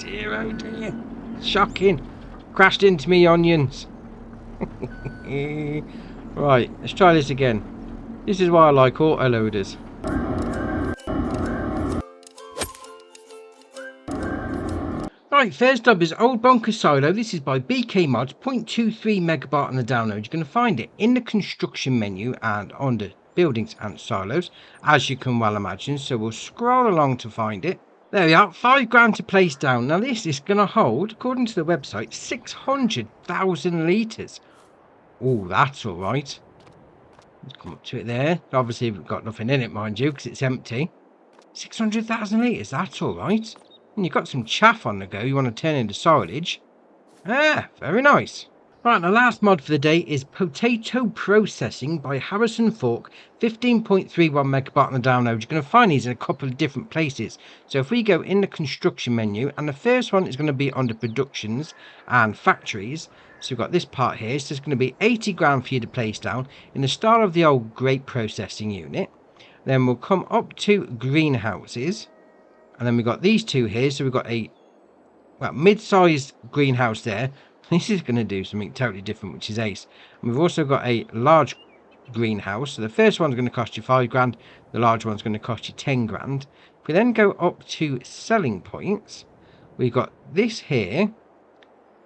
dear, oh dear. Shocking. Crashed into me onions. Right, let's try this again. This is why I like autoloaders. Right, first up is Old Bunker Silo. This is by BK Mods, 0.23 megabyte on the download. You're going to find it in the construction menu and under buildings and silos, as you can well imagine. So we'll scroll along to find it. There we are, £5,000 to place down. Now this is going to hold, according to the website, 600,000 litres. Oh, that's all right. Let's come up to it there. Obviously, we've got nothing in it, mind you, because it's empty. 600,000 litres, that's all right. And you've got some chaff on the go you want to turn into silage. Ah, very nice. Right, the last mod for the day is Potato Processing by Harrison Fork, 15.31 megabyte on the download. You're going to find these in a couple of different places. So if we go in the construction menu, and the first one is going to be under productions and factories. So we've got this part here. So there's going to be 80 grand for you to place down in the style of the old grape processing unit. Then we'll come up to greenhouses. And then we've got these two here. So we've got a mid-sized greenhouse there. This is going to do something totally different, which is ace. And we've also got a large greenhouse. So the first one's going to cost you £5,000. The large one's going to cost you £10,000. If we then go up to selling points, we've got this here,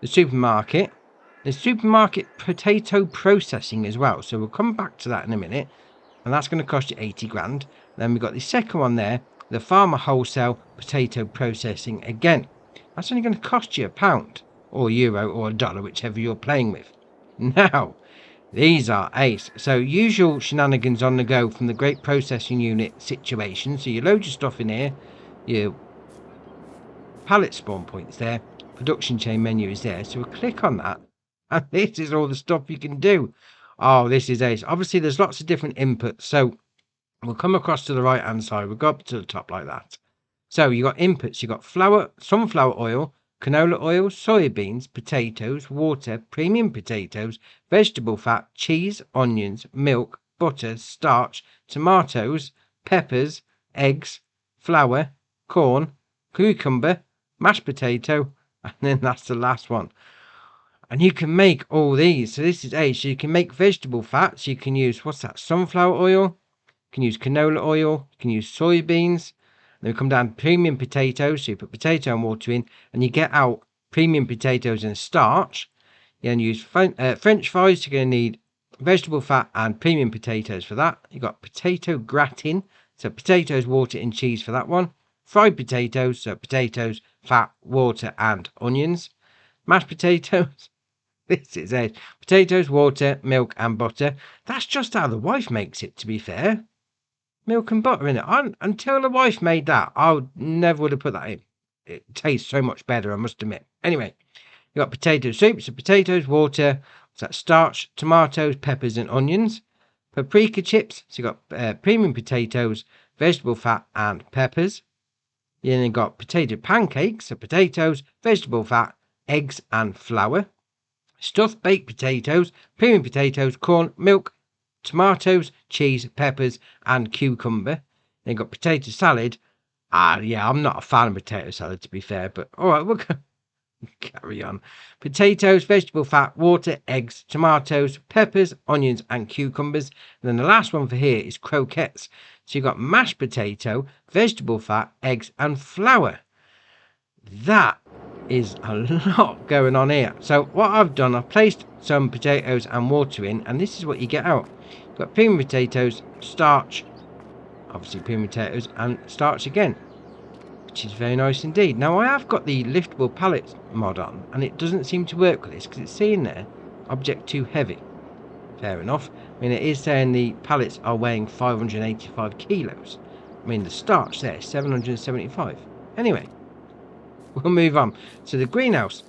the supermarket. The supermarket potato processing as well. So we'll come back to that in a minute. And that's going to cost you £80,000. Then we've got the second one there, the farmer wholesale potato processing again. That's only going to cost you £1 or euro or $1, whichever you're playing with. Now, these are ace. So usual shenanigans on the go from the great processing unit situation. So you load your stuff in here, your pallet spawn points there, production chain menu is there. So we'll click on that, and this is all the stuff you can do. Oh, this is ace. Obviously, there's lots of different inputs. So we'll come across to the right hand side. We'll go up to the top like that. So you got inputs. You got flour, sunflower oil, canola oil, soybeans, potatoes, water, premium potatoes, vegetable fat, cheese, onions, milk, butter, starch, tomatoes, peppers, eggs, flour, corn, cucumber, mashed potato, and then that's the last one. And you can make all these. So this is ace. So you can make vegetable fats. You can use, what's that, sunflower oil. You can use canola oil. You can use soybeans. Then we come down to premium potatoes. So you put potato and water in, and you get out premium potatoes and starch. You then use French fries. You're going to need vegetable fat and premium potatoes for that. You've got potato gratin. So potatoes, water, and cheese for that one. Fried potatoes. So potatoes, fat, water, and onions. Mashed potatoes. This is it. Potatoes, water, milk, and butter. That's just how the wife makes it, to be fair. Milk and butter in it. Until the wife made that, I never would have put that in. It tastes so much better, I must admit. Anyway, you got potato soup. So potatoes, water, what's that, starch, tomatoes, peppers, and onions. Paprika chips. So you got premium potatoes, vegetable fat, and peppers. You then got potato pancakes. So potatoes, vegetable fat, eggs, and flour. Stuffed baked potatoes, premium potatoes, corn, milk, tomatoes, cheese, peppers, and cucumber. Then got potato salad. Yeah, I'm not a fan of potato salad, to be fair, but alright, we'll carry on. Potatoes, vegetable fat, water, eggs, tomatoes, peppers, onions, and cucumbers. And then the last one for here is croquettes. So you've got mashed potato, vegetable fat, eggs, and flour. That is a lot going on here. So what I've done, I've placed some potatoes and water in, and this is what you get out. You've got premium potatoes, starch, obviously premium potatoes, and starch again, which is very nice indeed. Now I have got the liftable pallet mod on, and it doesn't seem to work with this because it's saying there object too heavy. Fair enough. I mean, it is saying the pallets are weighing 585 kilos. I mean, the starch there is 775. Anyway, we'll move on. So the greenhouse,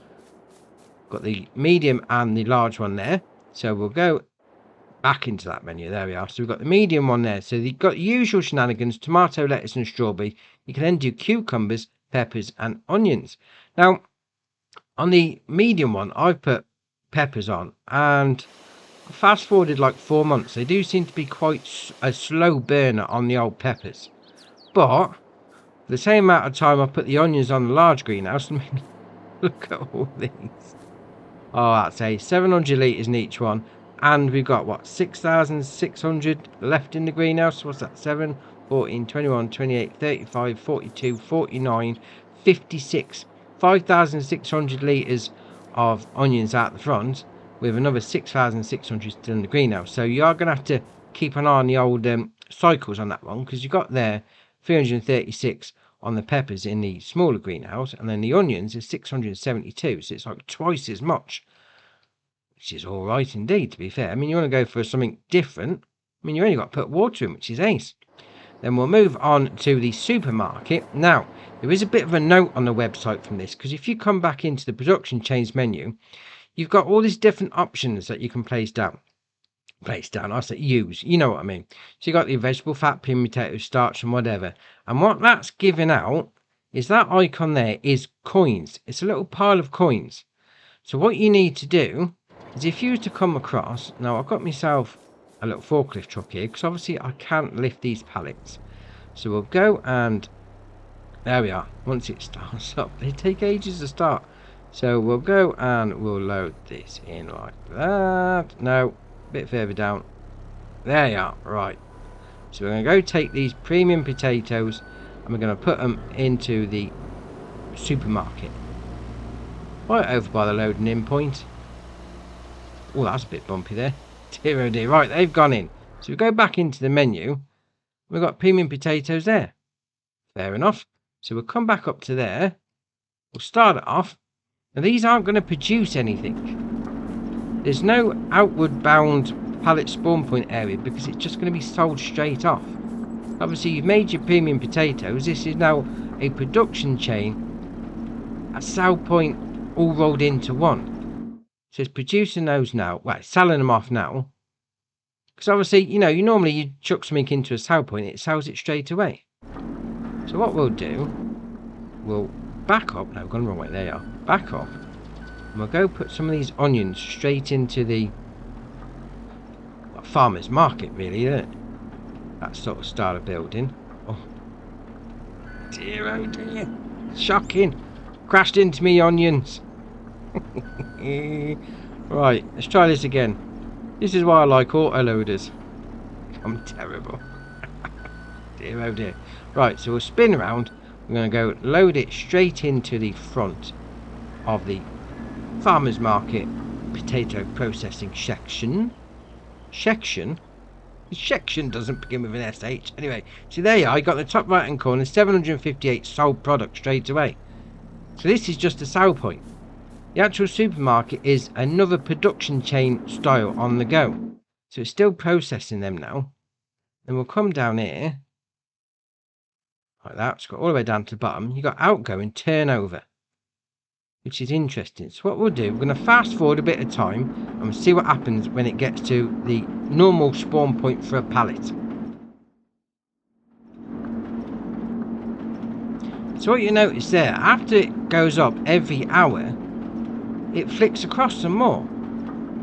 got the medium and the large one there. So we'll go back into that menu. There we are. So we've got the medium one there. So you've got usual shenanigans, tomato, lettuce, and strawberry. You can then do cucumbers, peppers, and onions. Now, on the medium one, I've put peppers on, and fast forwarded like 4 months. They do seem to be quite a slow burner on the old peppers, but the same amount of time I put the onions on the large greenhouse. Look at all these. Oh, that's a 700 litres in each one. And we've got, what, 6,600 left in the greenhouse. What's that? 7, 14, 21, 28, 35, 42, 49, 56. 5,600 litres of onions out the front, with another 6,600 still in the greenhouse. So you are going to have to keep an eye on the old cycles on that one, because you got there 336 on the peppers in the smaller greenhouse, and then the onions is 672, so it's like twice as much, which is all right indeed, to be fair. I mean, you want to go for something different. I mean, you only got to put water in, which is ace. Then we'll move on to the supermarket. Now, there is a bit of a note on the website from this, because if you come back into the production chains menu, you've got all these different options that you can place down, I say use, you know what I mean. So you got the vegetable fat, premium potato starch, and whatever. And what that's giving out is that icon there is coins. It's a little pile of coins. So what you need to do is, if you were to come across, now I've got myself a little forklift truck here, because obviously I can't lift these pallets. So we'll go, and there we are. Once it starts up, they take ages to start. So we'll go and we'll load this in like that. No. Bit further down. There you are. Right, so we're going to go take these premium potatoes and we're going to put them into the supermarket right over by the loading in point. Oh, that's a bit bumpy there. Dear oh dear. Right, they've gone in. So we go back into the menu. We've got premium potatoes there. Fair enough. So we'll come back up to there. We'll start it off. Now these aren't going to produce anything. There's no outward bound pallet spawn point area, because it's just going to be sold straight off. Obviously you've made your premium potatoes. This is now a production chain, a sell point all rolled into one. So it's producing those now. Well, it's selling them off now. Because obviously, you know, you chuck something into a sell point, it sells it straight away. So what we'll do, we'll back up. No, we've gone the wrong way. There you are. Back up. And we'll go put some of these onions straight into the farmer's market, really, isn't it? That sort of style of building. Oh dear, oh dear. Shocking. Crashed into me onions. Right, let's try this again. This is why I like autoloaders. I'm terrible. Dear, oh dear. Right, so we'll spin around. We're going to go load it straight into the front of the farmer's market potato processing section. Section doesn't begin with an SH. Anyway, so there you are. You got the top right hand corner, 758 sold product straight away. So this is just a sell point. The actual supermarket is another production chain style on the go. So it's still processing them now. Then we'll come down here like that. It's got all the way down to the bottom. You got outgoing turnover, which is interesting. So what we'll do, we're going to fast forward a bit of time and we'll see what happens when it gets to the normal spawn point for a pallet. So what you notice there, after it goes up every hour, it flicks across some more.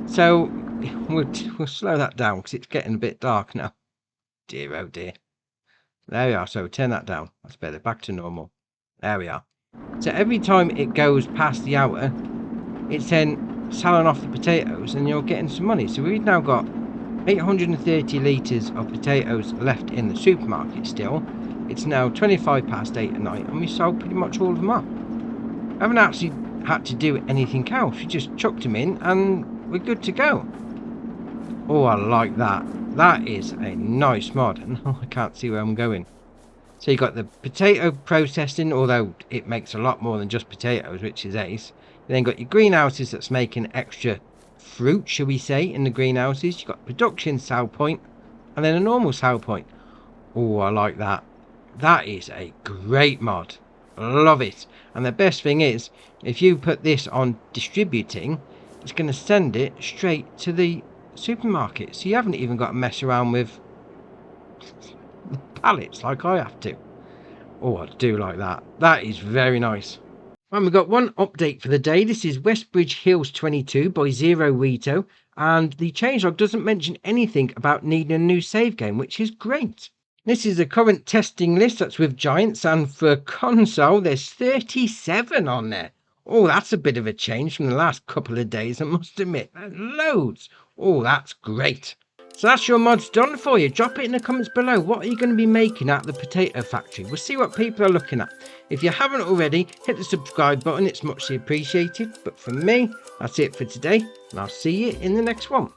So we'll slow that down because it's getting a bit dark now. Dear oh dear. There we are. So turn that down. That's better. Back to normal. There we are. So every time it goes past the hour, it's then selling off the potatoes and you're getting some money. So we've now got 830 litres of potatoes left in the supermarket still. It's now 25 past 8 at night and we sold pretty much all of them up. I haven't actually had to do anything else. We just chucked them in and we're good to go. Oh, I like that. That is a nice mod. And I can't see where I'm going. So you've got the potato processing, although it makes a lot more than just potatoes, which is ace. You then got your greenhouses that's making extra fruit, shall we say, in the greenhouses. You've got production sell point and then a normal sell point. Oh, I like that. That is a great mod. Love it. And the best thing is, if you put this on distributing, it's going to send it straight to the supermarket. So you haven't even got to mess around with pallets like I have to. Oh, I do like that. That is very nice. And we've got one update for the day. This is Westbridge Hills 22 by Zero Rito, and the changelog doesn't mention anything about needing a new save game, which is great. This is the current testing list that's with Giants, and for console there's 37 on there. Oh, that's a bit of a change from the last couple of days, I must admit. That's loads. Oh, that's great. So that's your mods done for you. Drop it in the comments below. What are you going to be making at the potato factory? We'll see what people are looking at. If you haven't already, hit the subscribe button. It's muchly appreciated. But for me, that's it for today, and I'll see you in the next one.